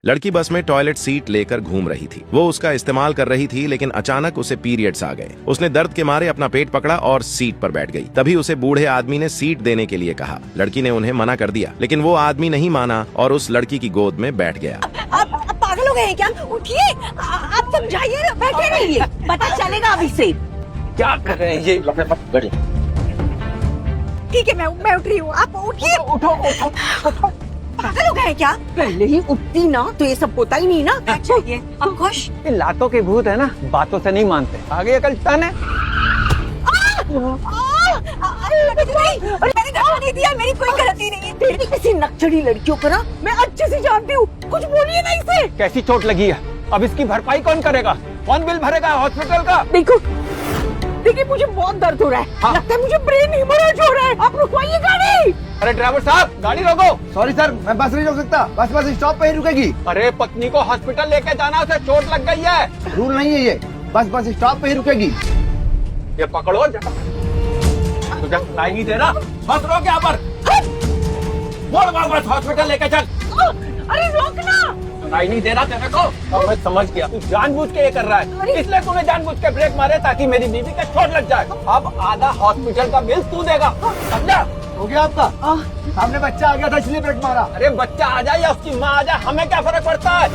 लड़की बस में टॉयलेट सीट लेकर घूम रही थी। वो उसका इस्तेमाल कर रही थी, लेकिन अचानक उसे पीरियड्स आ गए। उसने दर्द के मारे अपना पेट पकड़ा और सीट पर बैठ गई। तभी उसे बूढ़े आदमी ने सीट देने के लिए कहा। लड़की ने उन्हें मना कर दिया, लेकिन वो आदमी नहीं माना और उस लड़की की गोद में बैठ गया। आप पागल हो गए हैं क्या? उठिए, आप समझाइए ना, बैठे रहिए, पता चलेगा अभी से। क्या कर रहे हैं ये? ठीक है, मैं उठ रही हूँ, आप उठिए। उठो। पागल हो गए हैं क्या? पहले ही उठती ना तो ये सब होता ही नहीं ना। चाहिए अब खुश। ये लातों के भूत है ना, बातों से नहीं मानते। आगे कल टन है। मैंने धक्का नहीं दिया, मेरी कोई गलती नहीं है। तेरी किसी नक्चड़ी लड़कियों को ना मैं अच्छे से जानती हूँ, कुछ बोलिए ना इसे। कैसी चोट लगी है? अब इसकी भरपाई कौन करेगा? कौन बिल भरेगा हॉस्पिटल का? देखिए मुझे बहुत दर्द हो रहा है। हाँ। लगता है मुझे ब्रेन हेमोरेज हो रहा है। आप रुकवाइए गाड़ी। अरे ड्राइवर साहब, गाड़ी रोको। सॉरी सर, मैं बस नहीं रोक सकता। बस स्टॉप पे ही रुकेगी। अरे पत्नी को हॉस्पिटल लेके जाना, उसे चोट लग गई है। रूल नहीं है ये, बस स्टॉप पे ही रुकेगी। ये पकड़ो। तुझे सुनाई नहीं दे रहा? बस रोक यहाँ पर। बोल बस हॉस्पिटल लेके चल। अरे रोकना। सुनाई नहीं दे रहा तेरे को? अब मैं समझ गया, तू जानबूझ के ये कर रहा है। इसलिए तूने जानबूझ के ब्रेक मारे ताकि मेरी बीवी का चोट लग जाए। अब आधा हॉस्पिटल का बिल तू देगा, समझा? हो गया आपका? सामने बच्चा आ गया था इसलिए ब्रेक मारा। अरे बच्चा आ जाए या उसकी माँ आ जाए, हमें क्या फर्क पड़ता है?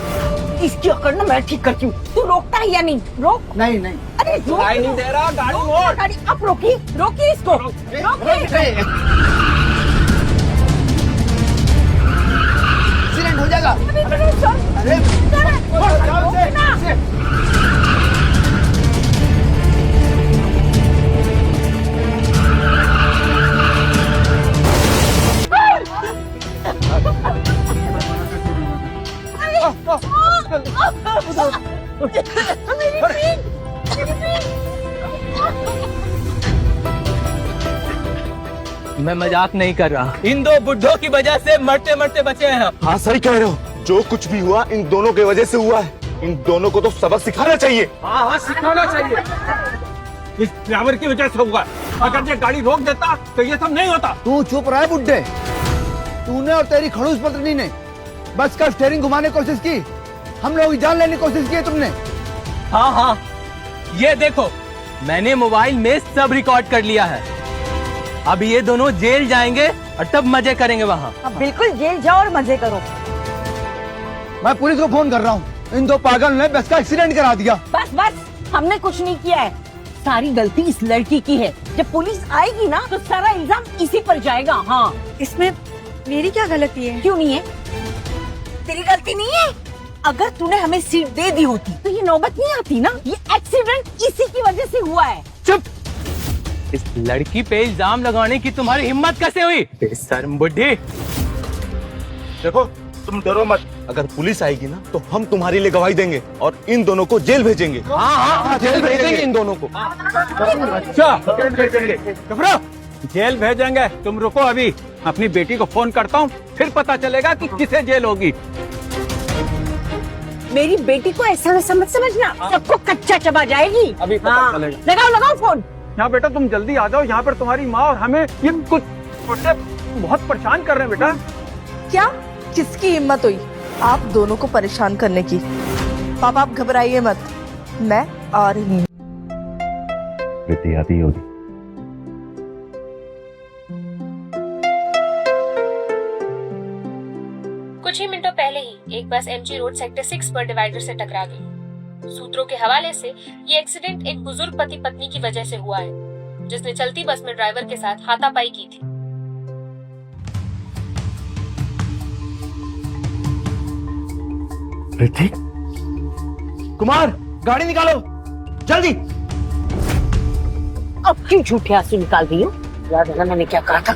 इसकी अकड़ ना मैं ठीक करती हूँ। तू रोकता है या नहीं? रोक। नहीं अरे सुनाई नहीं दे रहा, गाड़ी मोड़। गाड़ी आप रोकिए इसको। रोकिए। एक्सीडेंट हो जाएगा। अरे मैं मजाक नहीं कर रहा। इन दो बुड्ढों की वजह से मरते मरते बचे हैं हम। हाँ सही कह रहे हो, जो कुछ भी हुआ इन दोनों की वजह से हुआ है। इन दोनों को तो सबक सिखाना चाहिए। हाँ सिखाना चाहिए। इस ड्राइवर की वजह से हुआ। अगर ये गाड़ी रोक देता तो ये सब नहीं होता। तू चुप रहा है बुड्ढे। तूने और तेरी खड़ूस पत्नी ने बस का स्टीयरिंग घुमाने की कोशिश की। हम लोग की जान लेने की कोशिश की है तुमने। हाँ, ये देखो, मैंने मोबाइल में सब रिकॉर्ड कर लिया है। अब ये दोनों जेल जाएंगे और तब मजे करेंगे वहाँ। अब बिल्कुल जेल जाओ और मजे करो। मैं पुलिस को फोन कर रहा हूँ। इन दो पागल ने बस का एक्सीडेंट करा दिया। बस हमने कुछ नहीं किया है। सारी गलती इस लड़की की है। जब पुलिस आएगी ना तो सारा इल्जाम इसी पर जाएगा। हाँ, इसमें मेरी क्या गलती है? क्यों नहीं है? तेरी गलती नहीं है। अगर तूने हमें सीट दे दी होती तो ये नौबत नहीं आती ना। ये एक्सीडेंट इसी की वजह से हुआ है। चुप! इस लड़की पे इल्जाम लगाने की तुम्हारी हिम्मत कैसे हुई? बेशर्म बुड्ढी! देखो तुम डरो मत, अगर पुलिस आएगी ना तो हम तुम्हारे लिए गवाही देंगे और इन दोनों को जेल भेजेंगे। हाँ, जेल भेजेंगे इन दोनों को। अच्छा घबराओ, जेल भेजेंगे। तुम रुको, अभी अपनी बेटी को फोन करता हूँ, फिर पता चलेगा कि किसे जेल होगी। मेरी बेटी को ऐसा वैसा मत समझना, सबको कच्चा चबा जाएगी। अभी पता चलेगा। लगाओ फोन। यहाँ बेटा तुम जल्दी आ जाओ, यहाँ पर तुम्हारी माँ और हमें ये कुछ छोटे बहुत परेशान कर रहे हैं बेटा। क्या? किसकी हिम्मत हुई आप दोनों को परेशान करने की? पापा आप घबराइए मत, मैं आ रही हूँ। आती होगी। कुछ ही मिनटों पहले ही एक बस एमजी रोड सेक्टर 6 पर डिवाइडर से टकरा गई। सूत्रों के हवाले से ये एक्सीडेंट एक बुजुर्ग पति पत्नी की वजह से हुआ है, जिसने चलती बस में ड्राइवर के साथ हाथापाई की थी। ऋतिक, कुमार, गाड़ी निकालो जल्दी। अब क्यों झूठे आंसू निकाल रही हो? याद है ना मैंने क्या कहा था?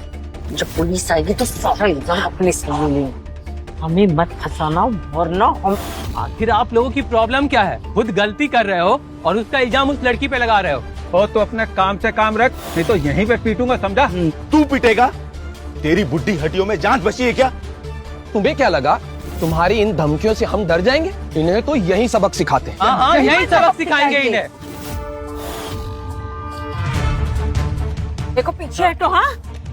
जब पुलिस आएगी तो सारा इल्जाम अपने सामने लेंगे। हमें मत फंसाना वरना हम। आखिर आप लोगों की प्रॉब्लम क्या है? खुद गलती कर रहे हो और उसका इल्जाम उस लड़की पे लगा रहे हो। तो अपने काम से काम रख, नहीं तो यहीं पे पीटूंगा, समझा? तू पिटेगा? तेरी बुड्ढी हड्डियों में जान बची है क्या? तुम्हें क्या लगा तुम्हारी इन धमकियों से हम डर जाएंगे? इन्हें तो यही सबक सिखाते हैं। हाँ, यही सबक सिखाएंगे इन्हें। देखो पीछे हटो। हाँ,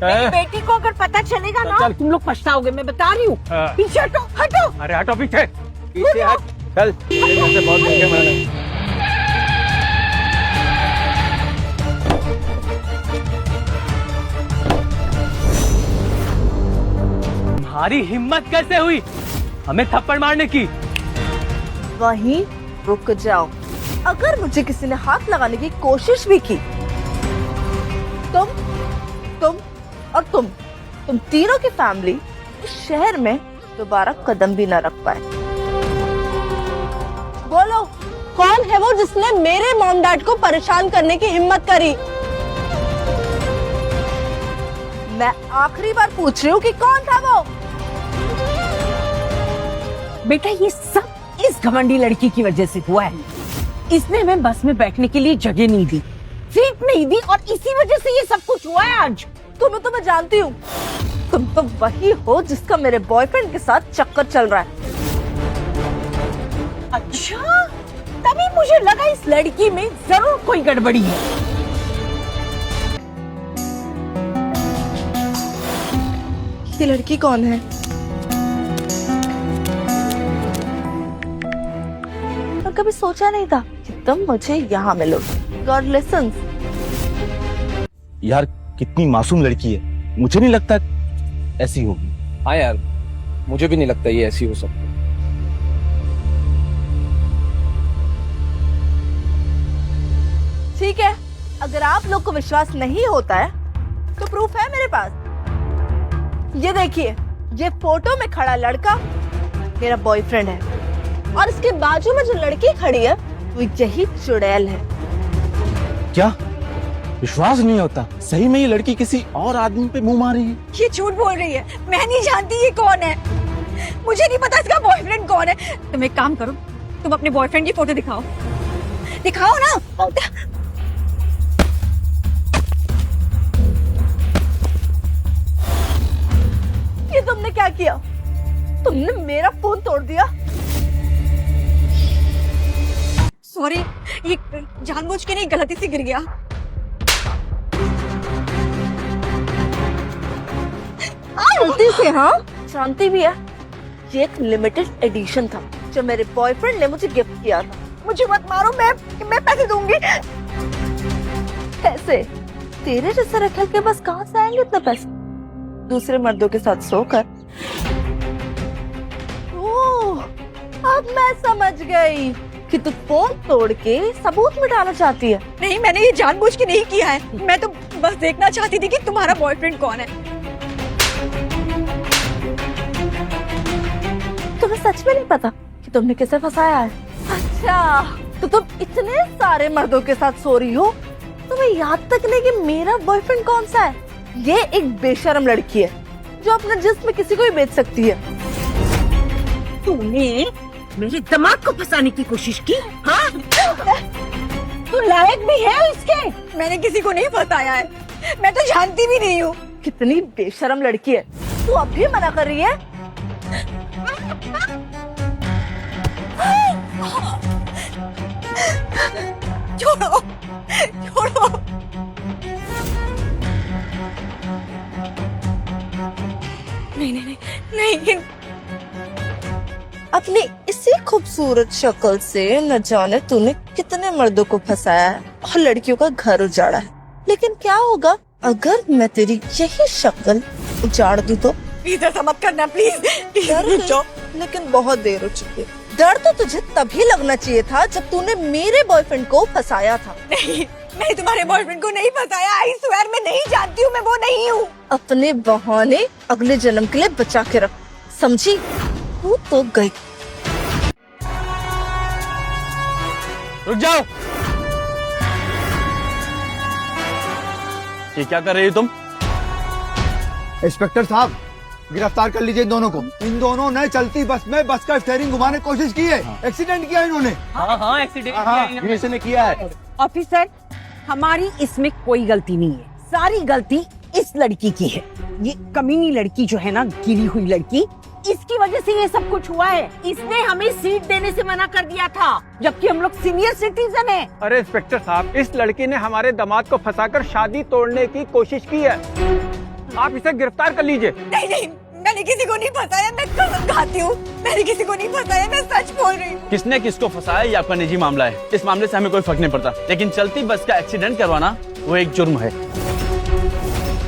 मेरी बेटी को अगर पता चलेगा ना तुम लोग पछताओगे, मैं बता रही हूँ। पीछे हटो। अरे हटो पीछे। पीछे हट, चल मेरे घर से बहुत महंगे मिलने। तुम्हारी हिम्मत कैसे हुई हमें थप्पड़ मारने की? वहीं रुक जाओ। अगर मुझे किसी ने हाथ लगाने की कोशिश भी की, तुम और तुम तीनों की फैमिली इस शहर में दोबारा कदम भी न रख पाए। बोलो, कौन है वो जिसने मेरे मॉम डैड को परेशान करने की हिम्मत करी? मैं आखिरी बार पूछ रही हूँ कि कौन था वो? बेटा ये सब इस घमंडी लड़की की वजह से हुआ है। इसने हमें बस में बैठने के लिए जगह नहीं दी, सीट नहीं दी, और इसी वजह से ये सब कुछ हुआ है आज। तुम्हें तो मैं जानती हूँ, तुम तो वही हो जिसका मेरे बॉयफ्रेंड के साथ चक्कर चल रहा है। अच्छा, तभी मुझे लगा इस लड़की में जरूर कोई गड़बड़ी है। ये लड़की कौन है? मैं कभी सोचा नहीं था कि तुम मुझे यहाँ मिलोगे। God lessons. यार कितनी मासूम लड़की है, मुझे नहीं लगता ऐसी होगी। हाँ यार, मुझे भी नहीं लगता ये ऐसी हो सकती। ठीक है, अगर आप लोग को विश्वास नहीं होता है तो प्रूफ है मेरे पास। ये देखिए, ये फोटो में खड़ा लड़का मेरा बॉयफ्रेंड है, और इसके बाजू में जो लड़की खड़ी है वो यही चुड़ैल है। क्या विश्वास नहीं होता? सही में ये लड़की किसी और आदमी पे मुंह मारी है? ये झूठ बोल रही है, मैं नहीं जानती ये कौन है। मुझे नहीं पता इसका बॉयफ्रेंड कौन है। तुम एक काम करो, तुम अपने बॉयफ्रेंड की फोटो दिखाओ, दिखाओ ना। ये तुमने क्या किया? तुमने मेरा फोन तोड़ दिया। सॉरी, ये जानबूझ के नहीं, गलती से गिर गया। गलती से? हाँ, जानती भी है, ये एक लिमिटेड एडिशन था जो मेरे बॉयफ्रेंड ने मुझे गिफ्ट किया था। मुझे मत मारो, मैं पैसे दूंगी। पैसे? तेरे जैसे रखेल के बस कहाँ से आएंगे इतने पैसे? दूसरे मर्दों के साथ सोकर। ओह, अब मैं समझ गई कि तू फोन तोड़ के सबूत मिटाना चाहती है। नहीं, मैंने ये जानबूझ के नहीं किया है। मैं तो बस देखना चाहती थी कि तुम्हारा बॉयफ्रेंड कौन है। तुम्हें सच में नहीं पता कि तुमने किसे फंसाया है? अच्छा, तो तुम इतने सारे मर्दों के साथ सो रही हो, तुम्हें याद तक नहीं कि मेरा बॉयफ्रेंड कौन सा है? ये एक बेशर्म लड़की है जो अपना जिस्म किसी को भी बेच सकती है। तूने मेरे दिमाग को फंसाने की कोशिश की? हाँ? तू लायक भी है इसके? मैंने किसी को नहीं फंसाया है, मैं तो जानती भी नहीं हूँ। कितनी बेशर्म लड़की है, तू अब भी मना कर रही है? छोड़ो, छोड़ो। नहीं नहीं नहीं नहीं। अपनी इसी खूबसूरत शक्ल से न जाने तूने कितने मर्दों को फंसाया है और लड़कियों का घर उजाड़ा है। लेकिन क्या होगा अगर मैं तेरी यही शक्ल उजाड़ दूं तो? प्लीज ऐसा मत करना, प्लीज। रुक जाओ, लेकिन बहुत देर हो चुकी है। डर तो तुझे तभी लगना चाहिए था जब तूने मेरे बॉयफ्रेंड को फंसाया था। नहीं, मैं तुम्हारे बॉयफ्रेंड को नहीं फंसाया। आई स्वेयर, मैं नहीं जानती हूँ, मैं वो नहीं हूँ। अपने बहाने अगले जन्म के लिए बचा के रख, समझी? तू तो गई। रुक जाओ। ये क्या कर रही हो तुम? इंस्पेक्टर साहब, गिरफ्तार कर लीजिए इन दोनों को। इन दोनों ने चलती बस में बस का स्टीयरिंग घुमाने की कोशिश की है। एक्सीडेंट किया इन्होंने। हाँ, एक्सीडेंट किया है इन्होंने। इसने किया है। ऑफिसर, हमारी इसमें कोई गलती नहीं है, सारी गलती इस लड़की की है। ये कमीनी लड़की जो है ना, गिरी हुई लड़की, इसकी वजह से ये सब कुछ हुआ है। इसने हमें सीट देने से मना कर दिया था, जबकि हम लोग सीनियर सिटीजन हैं। अरे इंस्पेक्टर साहब, इस लड़की ने हमारे दामाद को फंसाकर शादी तोड़ने की कोशिश की है। आप इसे गिरफ्तार कर लीजिए। नहीं नहीं, मैंने किसी को नहीं फंसाया, मैं कसम खाती हूँ, मैंने किसी को नहीं फंसाया, मैं सच बोल रही हूँ। किसने किसको फंसाया ये आपका निजी मामला है, इस मामले से हमें कोई फर्क नहीं पड़ता, लेकिन चलती बस का एक्सीडेंट करवाना वो एक जुर्म है।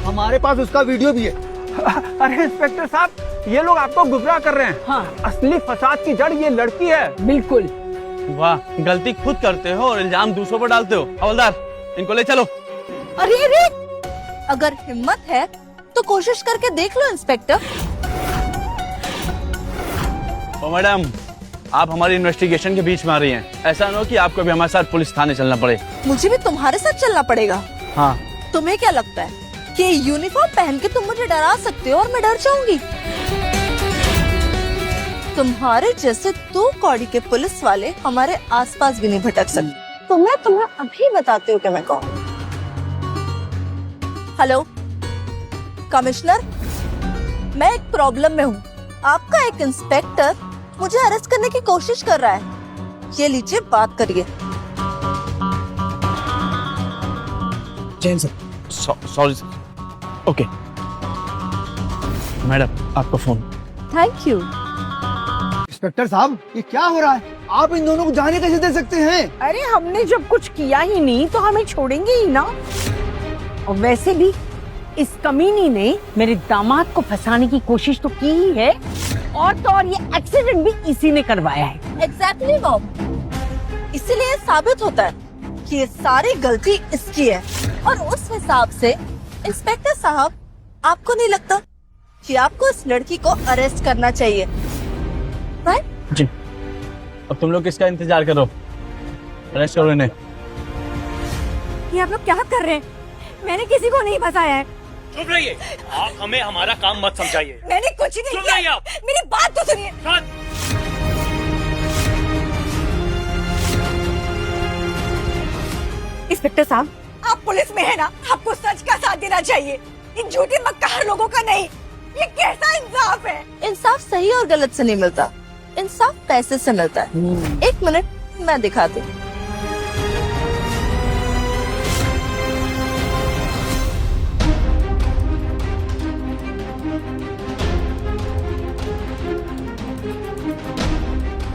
हमारे पास उसका वीडियो भी है। अरे इंस्पेक्टर साहब, ये लोग आपको गुमराह कर रहे हैं। हाँ। असली फसाद की जड़ ये लड़की है। बिल्कुल। वाह, गलती खुद करते हो और इल्जाम दूसरों पर डालते हो। हवलदार, इनको ले चलो। अरे अरे, अगर हिम्मत है तो कोशिश करके देख लो इंस्पेक्टर। ओ मैडम, आप हमारी इन्वेस्टिगेशन के बीच में आ रही हैं। ऐसा न हो कि आपको भी हमारे साथ पुलिस थाने चलना पड़े। मुझे भी तुम्हारे साथ चलना पड़ेगा। हाँ। तुम्हें क्या लगता है कि यूनिफॉर्म पहन के तुम मुझे डरा सकते हो और मैं डर जाऊंगी? तुम्हारे जैसे 2 कौड़ी के पुलिस वाले हमारे आसपास भी नहीं भटक सकते। तो मैं तुम्हें अभी बताती हूँ कि मैं कौन। हेलो कमिश्नर, मैं एक प्रॉब्लम में हूँ। आपका एक इंस्पेक्टर मुझे अरेस्ट करने की कोशिश कर रहा है। ये लीजिए, बात करिए। Jain sir, sorry sir. Okay madam, आपका फोन। Thank you. इंस्पेक्टर साहब, ये क्या हो रहा है? आप इन दोनों को जाने कैसे दे सकते हैं? अरे हमने जब कुछ किया ही नहीं तो हमें छोड़ेंगे ही ना। और वैसे भी इस कमीनी ने मेरे दामाद को फंसाने की कोशिश तो की ही है, और तो और ये एक्सीडेंट भी इसी ने करवाया है। एग्जैक्टली मॉम, इसीलिए साबित होता है कि ये सारी गलती इसकी है। और उस हिसाब से इंस्पेक्टर साहब, आपको नहीं लगता कि आपको इस लड़की को अरेस्ट करना चाहिए? राइट? जी, अब तुम लोग किसका इंतजार करो? अरेस्ट करो इन्हें। ये आप लोग क्या कर रहे हैं? मैंने किसी को नहीं फंसाया है। चुप रहिए, आप हमें हमारा काम मत समझाइए। मैंने कुछ नहीं चुप रहिए किया। आप। मेरी बात तो सुनिए। इंस्पेक्टर साहब, आप पुलिस में है ना, आपको सच का साथ देना चाहिए, इन झूठे मक्कार लोगों का नहीं। ये कैसा इंसाफ है? इंसाफ सही और गलत से नहीं मिलता, इंसाफ पैसे से मिलता है। एक मिनट, मैं दिखाती हूँ।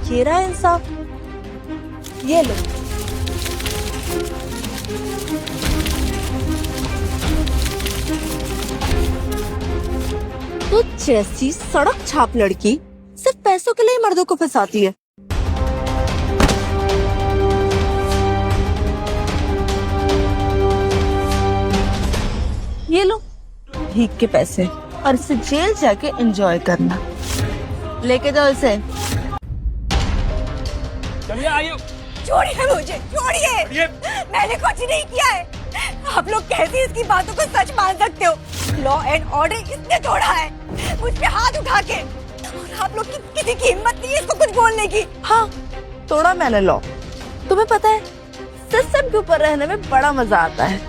ये रहा इंसाफ, ये लो। तो जैसी सड़क छाप लड़की सिर्फ पैसों के लिए मर्दों को फंसाती है। ये लो भीख के पैसे, और इसे जेल जाके एंजॉय करना। लेके जाओ इसे। चलिए आइए। छोड़िए मुझे, छोड़िए। मैंने कुछ नहीं किया है। आप लोग कैसे इसकी बातों को सच मान सकते हो? लॉ एंड ऑर्डर इसने तोड़ा है, मुझ पे हाथ उठा के। और आप लोग की किसी की हिम्मत नहीं है इसको कुछ बोलने की। हाँ, तोड़ा मैंने लॉ। तुम्हें पता है, सिस्टम के ऊपर रहने में बड़ा मजा आता है।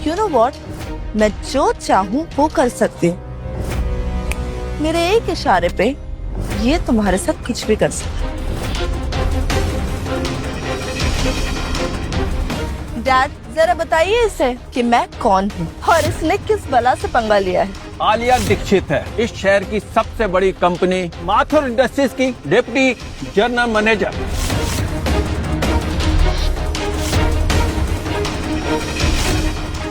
यू नो व्हाट, मैं जो चाहूँ वो कर सकती हूँ। मेरे एक इशारे पे ये तुम्हारे साथ कुछ भी कर सकता है। डैड, जरा बताइए इसे कि मैं कौन हूँ और इसने किस बला से पंगा लिया है। आलिया दीक्षित है इस शहर की सबसे बड़ी कंपनी माथुर इंडस्ट्रीज की डिप्टी जनरल मैनेजर।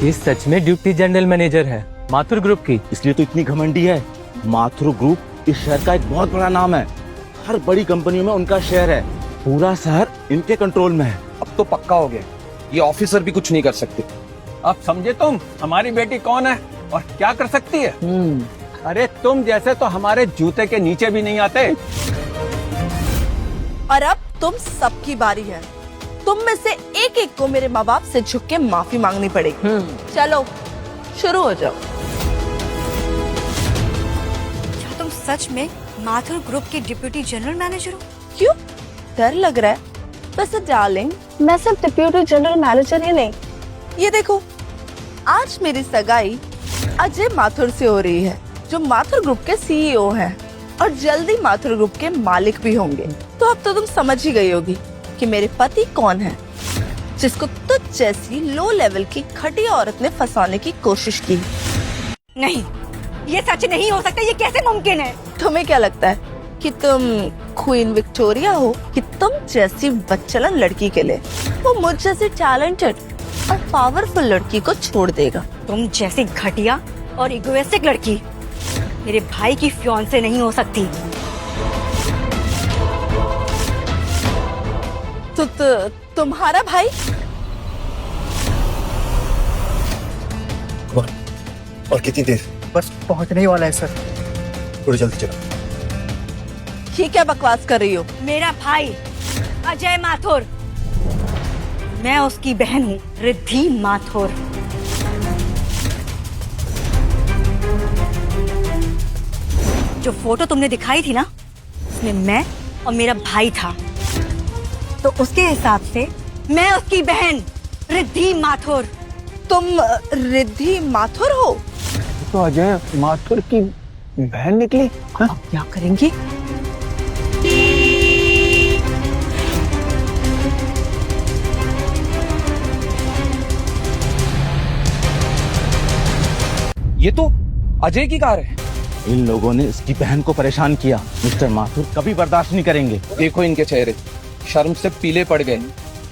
ये सच में डिप्टी जनरल मैनेजर है माथुर ग्रुप की। इसलिए तो इतनी घमंडी है। माथुर ग्रुप इस शहर का एक बहुत बड़ा नाम है। हर बड़ी कंपनियों में उनका शेयर है। पूरा शहर इनके कंट्रोल में है। अब तो पक्का हो गया, ये ऑफिसर भी कुछ नहीं कर सकते। अब समझे तुम हमारी बेटी कौन है और क्या कर सकती है? अरे तुम जैसे तो हमारे जूते के नीचे भी नहीं आते। और अब तुम सबकी बारी है। तुम में से एक एक को मेरे माँ बाप से झुक के माफी मांगनी पड़ेगी। चलो शुरू हो जाओ। क्या तुम सच में माथुर ग्रुप के डिप्टी जनरल मैनेजर हो? क्यों डर लग रहा है? वैसे डार्लिंग, मैं सिर्फ डिप्टी जनरल मैनेजर ही नहीं, ये देखो आज मेरी सगाई अजय माथुर से हो रही है, जो माथुर ग्रुप के सीईओ हैं और जल्दी माथुर ग्रुप के मालिक भी होंगे। तो अब तो तुम समझ ही गई होगी कि मेरे पति कौन है, जिसको तुझ जैसी लो लेवल की घटिया औरत ने फंसाने की कोशिश की। नहीं, ये सच नहीं हो सकता, ये कैसे मुमकिन है? तुम्हें क्या लगता है कि तुम क्वीन विक्टोरिया हो कि तुम जैसी बच्चलन लड़की के लिए वो मुझ जैसी टैलेंटेड और पावरफुल लड़की को छोड़ देगा? तुम जैसी घटिया और इगोइस्टिक लड़की मेरे भाई की फियांसे नहीं हो सकती। तुम्हारा भाई? और कितनी देर? बस पहुंचने ही वाला है सर, थोड़ी जल्दी चलो। ये क्या बकवास कर रही हो? मेरा भाई अजय माथुर, मैं उसकी बहन हूँ रिद्धि माथुर। जो फोटो तुमने दिखाई थी ना, उसमें मैं और मेरा भाई था, तो उसके हिसाब से मैं उसकी बहन रिद्धि माथुर। तुम रिद्धि माथुर हो? तो अजय माथुर की बहन निकली। हाँ? अब क्या करेंगे? ये तो अजय की कार है। इन लोगों ने इसकी बहन को परेशान किया। मिस्टर माथुर कभी बर्दाश्त नहीं करेंगे। देखो इनके चेहरे शर्म से पीले पड़ गए।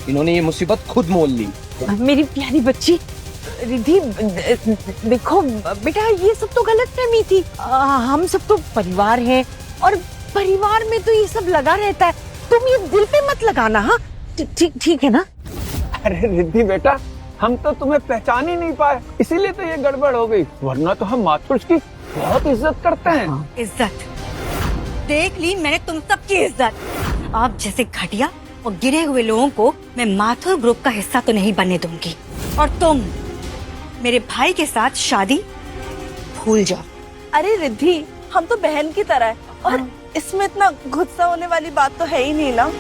इन्होंने ये मुसीबत खुद मोल ली। मेरी प्यारी बच्ची रिद्धि, देखो बेटा, ये सब तो गलतफहमी थी। हम सब तो परिवार हैं और परिवार में तो ये सब लगा रहता है। तुम ये दिल पे मत लगाना। हाँ, ठीक है ना? अरे रिद्धि बेटा, हम तो तुम्हें पहचान ही नहीं पाए, इसीलिए तो ये गड़बड़ हो गई, वरना तो हम माथुर की बहुत इज्जत करते हैं। इज्जत देख ली मैंने तुम सबकी इज्जत। आप जैसे घटिया और गिरे हुए लोगों को मैं माथुर ग्रुप का हिस्सा तो नहीं बनने दूंगी। और तुम मेरे भाई के साथ शादी भूल जाओ। अरे रिद्धि, हम तो बहन की तरह है और इसमें इतना गुस्सा होने वाली बात तो है ही नहीं ना।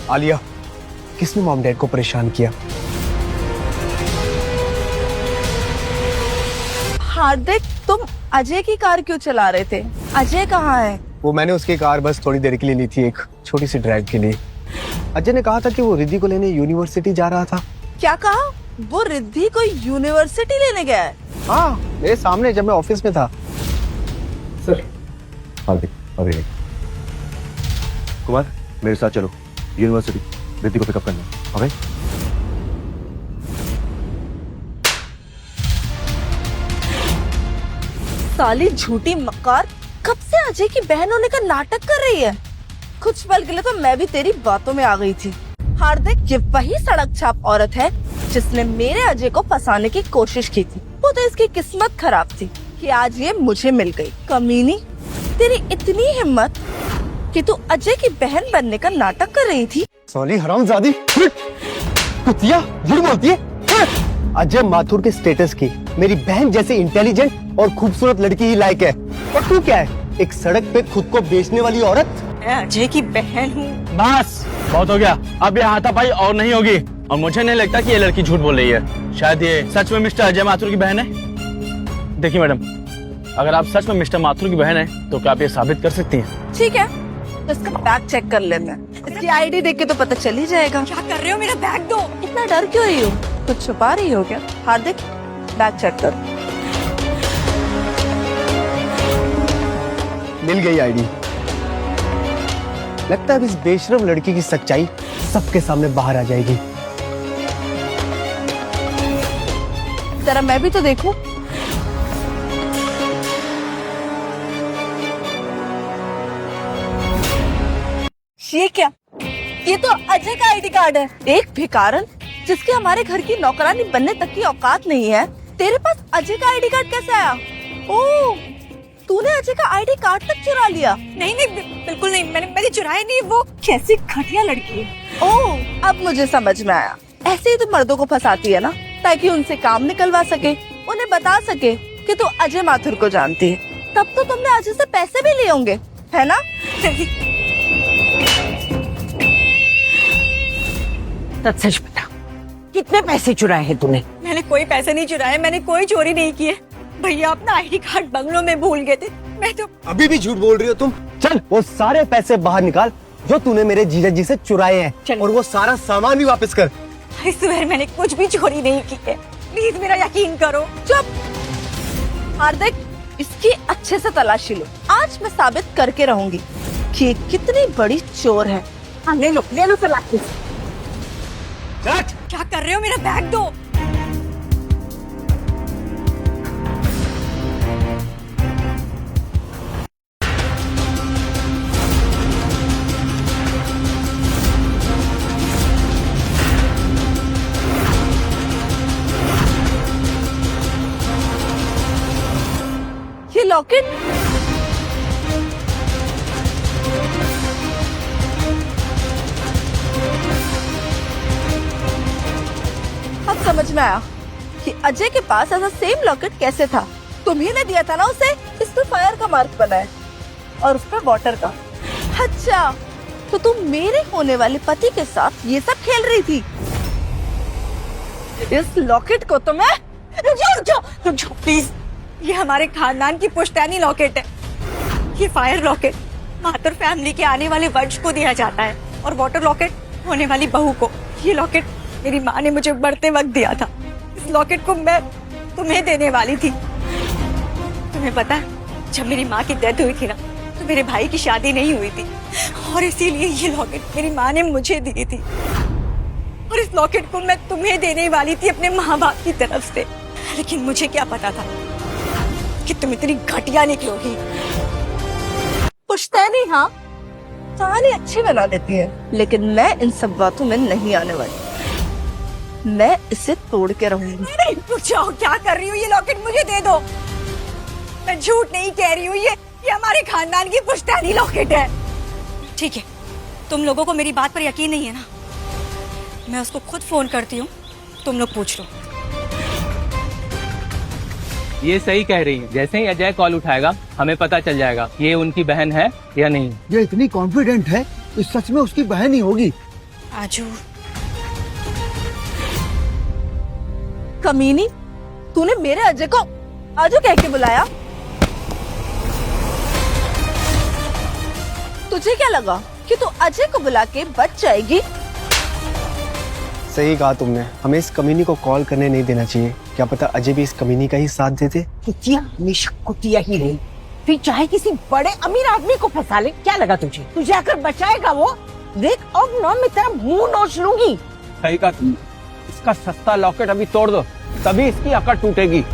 आलिया, किसने मॉम डैड को परेशान किया? हार्दिक, तुम अजय की कार क्यों चला रहे थे? अजय कहाँ है? वो मैंने उसकी कार बस थोड़ी देर के लिए ली थी, एक छोटी सी ड्राइव के लिए। अजय ने कहा था कि वो रिद्धि को लेने यूनिवर्सिटी जा रहा था। क्या कहा? वो रिद्धि को यूनिवर्सिटी लेने गया है? हाँ, मेरे सामने जब मैं ऑफिस में था। सर हार्दिक, अरे कुमार मेरे साथ चलो यूनिवर्सिटी, रिद्धि को पिकअप करना। ओके? साली झूठी मक्कार, कब से अजय की बहन होने का नाटक कर रही है? कुछ पल के लिए तो मैं भी तेरी बातों में आ गई थी। हार्दिक, ये वही सड़क छाप औरत है जिसने मेरे अजय को फंसाने की कोशिश की थी। वो तो इसकी किस्मत खराब थी कि आज ये मुझे मिल गई। कमीनी, तेरी इतनी हिम्मत कि तू अजय की बहन बनने का नाटक कर रही थी। साली हरामजादी, कुतिया, झूठ बोलती है। अजय माथुर के स्टेटस की मेरी बहन जैसी इंटेलिजेंट और खूबसूरत लड़की ही लायक है, और तू क्या है, एक सड़क पे खुद को बेचने वाली औरत? मैं अजय की बहन हूँ। बस बहुत हो गया, अब ये हाथापाई और नहीं होगी। और मुझे नहीं लगता कि ये लड़की झूठ बोल रही है। शायद ये सच में मिस्टर अजय माथुर की बहन है। देखिए मैडम, अगर आप सच में मिस्टर माथुर की बहन है तो क्या आप ये साबित कर सकती हैं? ठीक है, तो इसका बैग चेक कर लेते हैं। इसकी आईडी देख के तो पता चल ही जाएगा। क्या कर रहे हो? मेरा बैग दो। इतना डर क्यों रही हो? कुछ छुपा रही हो क्या? हार्दिक, बैग चेक कर। मिल गई आईडी। लगता है अब इस बेशरम लड़की की सच्चाई सबके सामने बाहर आ जाएगी। जरा मैं भी तो देखूं। ये क्या? ये तो अजय का आईडी कार्ड है। एक भिखारन जिसके हमारे घर की नौकरानी बनने तक की औकात नहीं है, तेरे पास अजय का आईडी कार्ड कैसे आया? ओह, तूने अजय का आईडी कार्ड तक चुरा लिया? नहीं नहीं, बिल्कुल नहीं, मैंने चुराया नहीं। वो कैसी घटिया लड़की है। ओह, अब मुझे समझ में आया। ऐसे ही तो मर्दों को फंसाती है ना, ताकि उनसे काम निकलवा सके, उन्हें बता सके कि तू अजय माथुर को जानती है। तब तो तुमने अजय से पैसे भी लिए होंगे, है ना? सच सच बता, कितने पैसे चुराए हैं तूने? मैंने कोई पैसे नहीं चुराए, मैंने कोई चोरी नहीं की है। भैया अपना आईडी कार्ड बंगलों में भूल गए थे। मैं तो अभी भी झूठ बोल रही हो तुम। चल वो सारे पैसे बाहर निकाल जो तूने मेरे जीजा जी से चुराए हैं, और वो सारा सामान भी वापस कर। आई स्वेयर मैंने कुछ भी चोरी नहीं की है, प्लीज मेरा यकीन करो। चुप। हार्दिक, इसकी अच्छे से तलाशी लो। आज मैं साबित करके रहूंगी कि ये कितनी बड़ी चोर है। हाँ, ले लो तलाशी। क्या कर रहे हो? मेरा बैग दो। ये लॉकेट अब समझ में आया कि अजय के पास ऐसा सेम लॉकेट कैसे था। तुम्ही ने दिया था ना उसे। इस पे फायर का मार्क बना है और उस पर वाटर का। अच्छा, तो तुम मेरे होने वाले पति के साथ ये सब खेल रही थी। इस लॉकेट को तो मैं रुक जाओ प्लीज। ये हमारे खानदान की पुश्तैनी लॉकेट है। ये फायर लॉकेट माथुर फैमिली के आने वाले वंश को दिया जाता है और वाटर लॉकेट होने वाली बहू को। ये लॉकेट मेरी माँ ने मुझे बढ़ते वक्त दिया था। इस लॉकेट को मैं तुम्हें देने वाली थी। तुम्हें पता है, जब मेरी माँ की डेथ हुई थी ना, तो मेरे भाई की शादी नहीं हुई थी और इसीलिए ये लॉकेट मेरी माँ ने मुझे दी थी। और इस लॉकेट को मैं तुम्हें देने वाली थी अपने माँ बाप की तरफ से। लेकिन मुझे क्या पता था कि तुम इतनी घटिया निकलोगी। पुश्तैनी हाँ, कहानी अच्छी बना देती है, लेकिन मैं इन सब बातों में नहीं आने वाली। मैं इसे तोड़ के रहूंगी। नहीं, रुक जाओ, क्या कर रही हो? ये लॉकेट मुझे दे दो। मैं झूठ नहीं कह रही हूँ, ये हमारे खानदान की पुश्तैनी लॉकेट है। ठीक है, तुम लोगों को मेरी बात पर यकीन नहीं है ना? मैं उसको खुद फोन करती हूँ, तुम लोग पूछ लो। ये सही कह रही है। जैसे ही अजय कॉल उठाएगा हमें पता चल जाएगा ये उनकी बहन है या नहीं। ये इतनी कॉन्फिडेंट है, इस सच में उसकी बहन ही होगी। आजू, कमीनी, तूने मेरे अजय को आजू कह के बुलाया। तुझे क्या लगा कि तू अजय को बुला के बच जाएगी? सही कहा तुमने, हमें इस कमीनी को कॉल करने नहीं देना चाहिए। क्या पता अजय भी इस कमीनी का ही साथ देते। कुतिया हमेशा कुतिया ही रही, फिर चाहे किसी बड़े अमीर आदमी को फंसा ले। क्या लगा तुझे आकर बचाएगा वो? देख, अब ना मैं तेरा मुंह नोच लूंगी। सही कहा तुमने। इसका सस्ता लॉकेट अभी तोड़ दो, तभी इसकी अकड़ टूटेगी।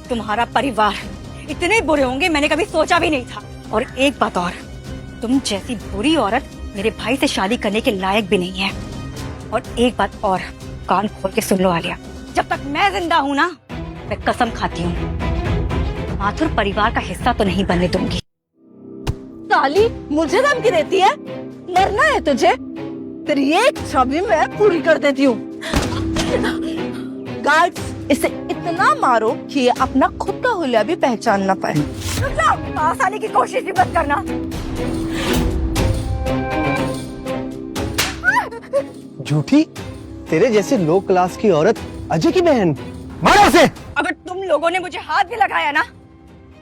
तुम्हारा परिवार इतने बुरे होंगे मैंने कभी सोचा भी नहीं था। और एक बात और, तुम जैसी बुरी औरत मेरे भाई से शादी करने के लायक भी नहीं है। और एक बात और, कान खोल के सुन लो आलिया, जब तक मैं जिंदा हूँ ना, मैं कसम खाती हूँ माथुर परिवार का हिस्सा तो नहीं बनने दूंगी। साली, मुझे धमकी देती है? मरना है तुझे? तेरी एक इच्छा भी मैं पूरी कर देती हूँ। गार्ड्स, इसे इतना मारो कि ये अपना खुद का हुलिया भी पहचान ना पाए। पास आने की कोशिश भी मत करना। झूठी, तेरे जैसे लो क्लास की औरत अजय की बहन। मारो उसे। अगर तुम लोगों ने मुझे हाथ भी लगाया ना,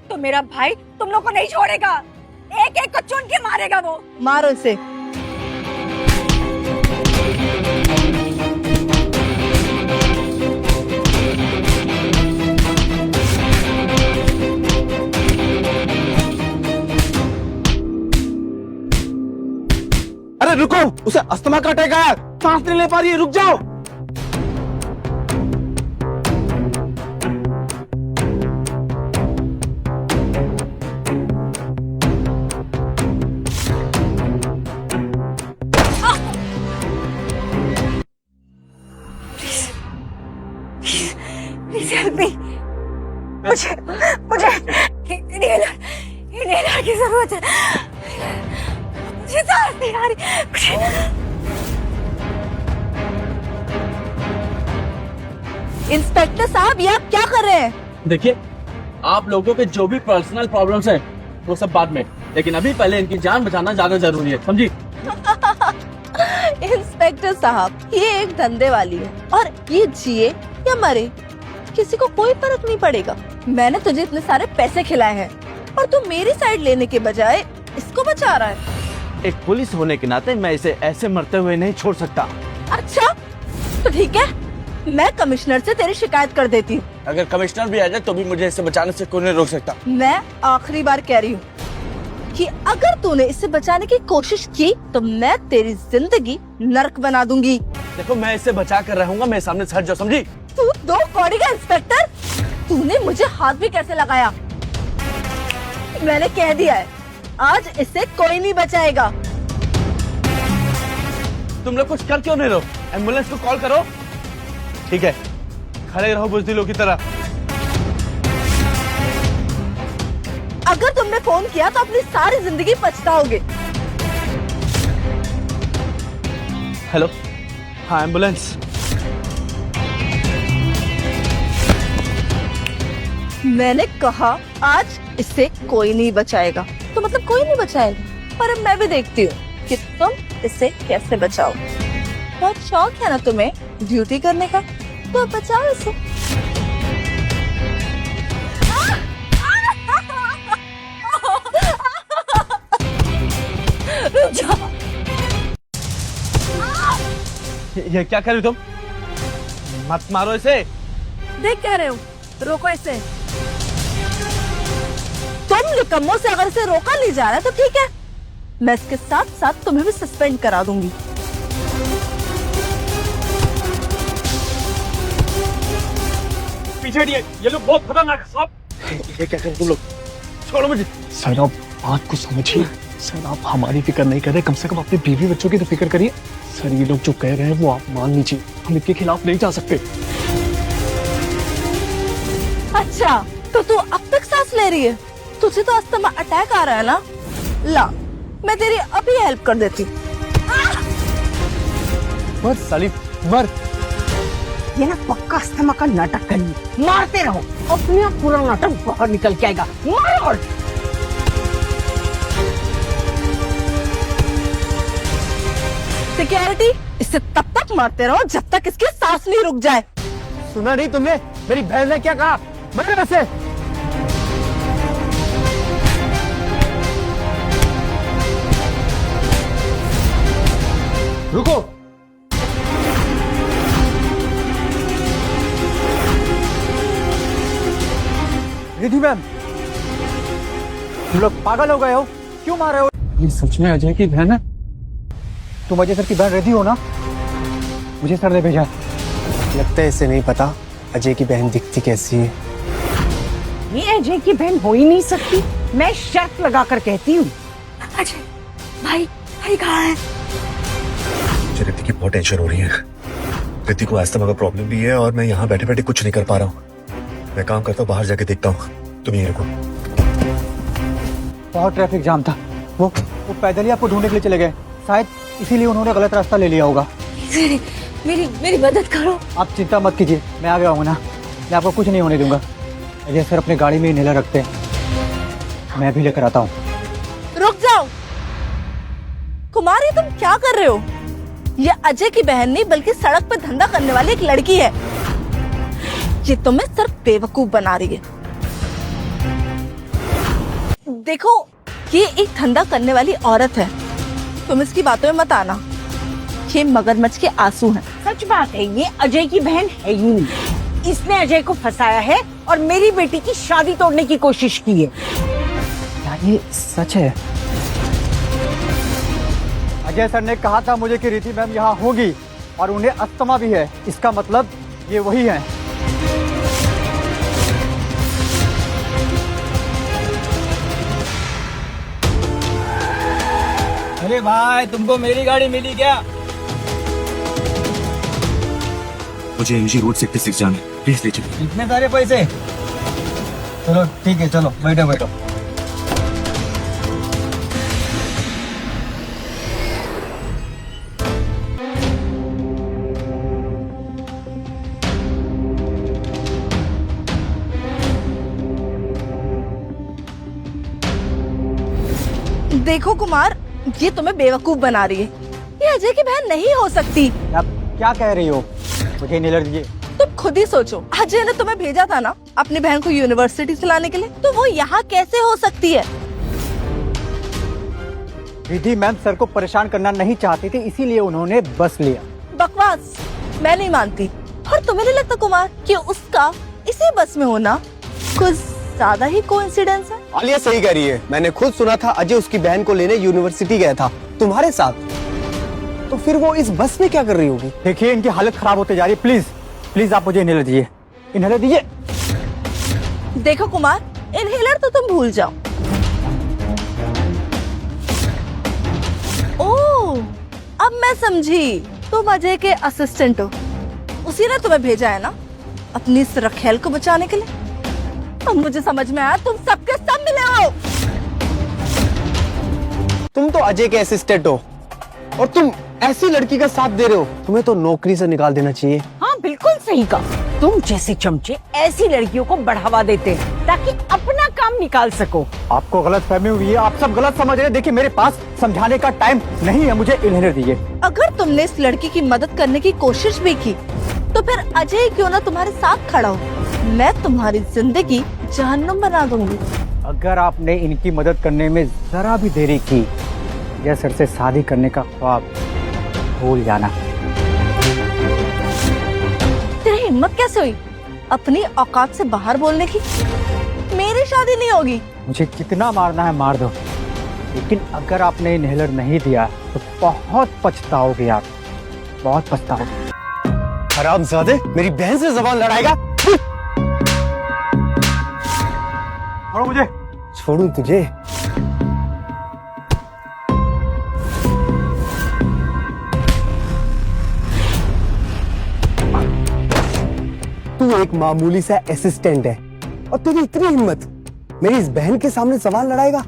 तो मेरा भाई तुम लोग को नहीं छोड़ेगा। एक एक को चुन के मारेगा वो। मारो इसे। अरे रुको, उसे अस्थमा का अटैक आया, सांस नहीं ले पा रही है, रुक जाओ। Please help me. मुझे इन्हेलर की जरूरत है। मुझे सांस नहीं आ रही। इंस्पेक्टर साहब, ये आप क्या कर रहे हैं? देखिए, आप लोगों के जो भी पर्सनल प्रॉब्लम्स हैं वो सब बाद में, लेकिन अभी पहले इनकी जान बचाना ज्यादा जरूरी है, समझी? इंस्पेक्टर साहब, ये एक धंधे वाली है और ये जिए या मरे किसी को कोई फर्क नहीं पड़ेगा। मैंने तुझे इतने सारे पैसे खिलाए हैं और तू मेरी साइड लेने के बजाय इसको बचा रहा है। एक पुलिस होने के नाते मैं इसे ऐसे मरते हुए नहीं छोड़ सकता। अच्छा तो ठीक है, मैं कमिश्नर से तेरी शिकायत कर देती हूँ। अगर कमिश्नर भी आ जाए तो भी मुझे इसे बचाने से कोई नहीं रोक सकता। मैं आखिरी बार कह रही हूँ कि अगर तूने इसे बचाने की कोशिश की तो मैं तेरी जिंदगी नर्क बना दूंगी। देखो मैं इसे बचा कर रहूंगा, मेरे सामने से हट जाओ, समझी? तू 2 कौड़ी का इंस्पेक्टर, तूने मुझे हाथ भी कैसे लगाया? मैंने कह दिया है, आज इसे कोई नहीं बचाएगा। तुम लोग कुछ कर क्यों नहीं रहो? एम्बुलेंस को कॉल करो। ठीक है, खड़े रहो बुज़दिलों की तरह। अगर तुमने फोन किया तो अपनी सारी जिंदगी पछताओगे। हेलो, हाँ एम्बुलेंस। मैंने कहा आज इसे कोई नहीं बचाएगा, तो मतलब कोई नहीं बचाएगा। पर अब मैं भी देखती हूँ कि तुम इसे कैसे बचाओ। बहुत शौक है ना तुम्हें ड्यूटी करने का, तो बचाओ इसे। रुक जाओ। ये क्या कर रही तुम? मत मारो इसे। देख कह रहे हो, रोको इसे। तुम निकम्मों से अगर इसे रोका नहीं जा रहा है तो ठीक है, मैं इसके साथ साथ तुम्हें भी सस्पेंड करा दूंगी। पीछे हटिए, ये लोग बहुत खतरनाक है साहब। ये क्या कर तुम लोग? छोड़ो मुझे। सर आप बात को समझिए। सर आप हमारी फिक्र नहीं कर रहे, कम से कम अपने बीवी बच्चों की तो फिक्र करिए। सर ये लोग जो कह रहे हैं वो आप मान लीजिए, हम इनके खिलाफ नहीं जा सकते। अच्छा तो तू अब तक सांस ले रही है? तुझे तो अस्थमा अटैक आ रहा है ना? ला, मैं तेरी अभी हेल्प कर देती हूँ। मर साली मर। ये ना पक्का अस्थमा का नाटक करिए, मारते रहो, अपने आप पूरा नाटक बाहर निकल के आएगा। मारो। सिक्योरिटी, इसे तब तक मारते रहो जब तक इसकी सांस नहीं रुक जाए। सुना नहीं तुमने मेरी बहन ने क्या कहा? मरे वैसे। रुको। रिद्धि मैम, तुम लोग पागल हो गए हो? क्यों मार रहे हो? ये सच में अजय की बहन है? तुम अजय सर की बहन रिद्धि हो ना? मुझे सर ने भेजा। लगता है इसे नहीं पता अजय की बहन दिखती कैसी है। ये अजय की बहन हो ही नहीं सकती, मैं शर्त लगा कर कहती हूँ। अजय भाई, भाई कहाँ है? मुझे रिद्धि की बहुत टेंशन हो रही है। रिद्धि को अस्थमा का प्रॉब्लम भी है और मैं यहाँ बैठे बैठे कुछ नहीं कर पा रहा हूँ। मैं काम करता हूँ, बाहर जाके देखता हूँ, तुम यहीं रुको। बहुत ट्रैफिक जाम था, वो पैदल ही आपको ढूंढने के लिए चले गए, शायद इसीलिए उन्होंने गलत रास्ता ले लिया होगा। मेरी मदद करो। आप चिंता मत कीजिए, मैं आ गया हूँ ना, मैं आपको कुछ नहीं होने दूंगा। अजय सर अपने गाड़ी में ही नीला रखते हैं, मैं भी लेकर आता हूँ। रुक जाओ कुमारी, तुम क्या कर रहे हो? ये अजय की बहन नहीं बल्कि सड़क पर धंधा करने वाली एक लड़की है। ये तुम्हें सिर्फ बेवकूफ बना रही है। देखो ये एक धंधा करने वाली औरत है, तुम इसकी बातों में मत आना। ये मगरमच्छ के आंसू हैं। सच बात है, ये अजय की बहन है ही नहीं। इसने अजय को फंसाया है और मेरी बेटी की शादी तोड़ने की कोशिश की है। क्या ये सच है? अजय सर ने कहा था मुझे कि रिद्धि मैम यहाँ होगी और उन्हें अस्थमा भी है, इसका मतलब ये वही है। अरे भाई, तुमको मेरी गाड़ी मिली क्या? मुझे एमजी रोड सेक्टर 6 जाना है, प्लीज ले चलो। इतने सारे पैसे? चलो ठीक है, चलो बैठो बैठो। देखो कुमार, ये तुम्हें बेवकूफ बना रही है। ये अजय की बहन नहीं हो सकती। आप क्या कह रही हो? मुझे इनहेलर दीजिए। तुम खुद ही सोचो, अजय ने तुम्हें भेजा था ना अपनी बहन को यूनिवर्सिटी से लाने के लिए, तो वो यहाँ कैसे हो सकती है? रिद्धि मैम सर को परेशान करना नहीं चाहती थी, इसीलिए उन्होंने बस लिया। बकवास, मैं नहीं मानती। और तुम्हें नहीं लगता कुमार कि उसका इसी बस में होना कुछ ज्यादा ही कोइंसिडेंस है? आलिया सही कह रही है। मैंने खुद सुना था अजय उसकी बहन को लेने यूनिवर्सिटी गया था तुम्हारे साथ। तो फिर वो इस बस में क्या कर रही होगी? देखिए इनकी हालत खराब होते जा रही है। प्लीज प्लीज आप मुझे इनहेलर दीजिए, इनहेलर दीजिए। देखो कुमार, इनहेलर तो तुम भूल जाओ। ओह, अब मैं समझी, तुम अजय के असिस्टेंट हो। उसी ने तुम्हें भेजा है ना अपनी इस रखेल को बचाने के लिए। अब मुझे समझ में आया, तुम सबके सब मिले हो। तुम तो अजय के असिस्टेंट हो और तुम ऐसी लड़की का साथ दे रहे हो। तुम्हें तो नौकरी से निकाल देना चाहिए। हाँ बिल्कुल सही कहा। तुम जैसे चमचे ऐसी लड़कियों को बढ़ावा देते हैं ताकि अपना काम निकाल सको। आपको गलत फहमी हुई है, आप सब गलत समझ रहे हैं। देखिए मेरे पास समझाने का टाइम नहीं है, मुझे इनहेलर दीजिए। अगर तुमने इस लड़की की मदद करने की कोशिश भी की तो फिर अजय क्यों ना तुम्हारे साथ खड़ा हो। मैं तुम्हारी जिंदगी जहन्नुम बना दूंगी। अगर आपने इनकी मदद करने में जरा भी देरी की, या सर से शादी करने का ख्वाब भूल जाना। तेरी हिम्मत कैसे हुई अपनी औकात से बाहर बोलने की? मेरी शादी नहीं होगी। मुझे कितना मारना है मार दो, लेकिन अगर आपने इनहेलर नहीं दिया तो बहुत पछताओगे आप, बहुत पछताओगे। हरामजादे, मेरी बहन से जबान लड़ाएगा? छोड़ो मुझे। छोड़ूं तुझे? तू एक मामूली सा असिस्टेंट है और तेरी इतनी हिम्मत, मेरी इस बहन के सामने सवाल लड़ाएगा?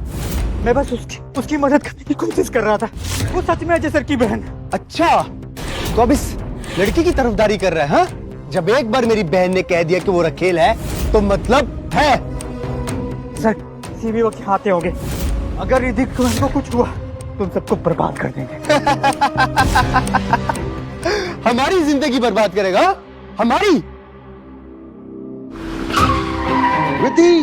मैं बस उसकी मदद करने की कोशिश कर रहा था। वो सच में अजय सर की बहन। अच्छा, तो अब इस लड़की की तरफदारी कर रहा है? हाँ? जब एक बार मेरी बहन ने कह दिया कि वो रखेल है तो मतलब है। सर किसी भी वक्त हाथे होंगे। अगर रिद्धि को कुछ हुआ तुम सबको बर्बाद कर देंगे। हमारी जिंदगी बर्बाद करेगा? हमारी? रिद्धि,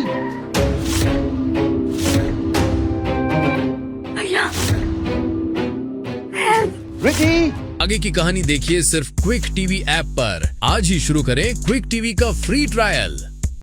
रिद्धि। आगे की कहानी देखिए सिर्फ क्विक टीवी ऐप पर। आज ही शुरू करें क्विक टीवी का फ्री ट्रायल।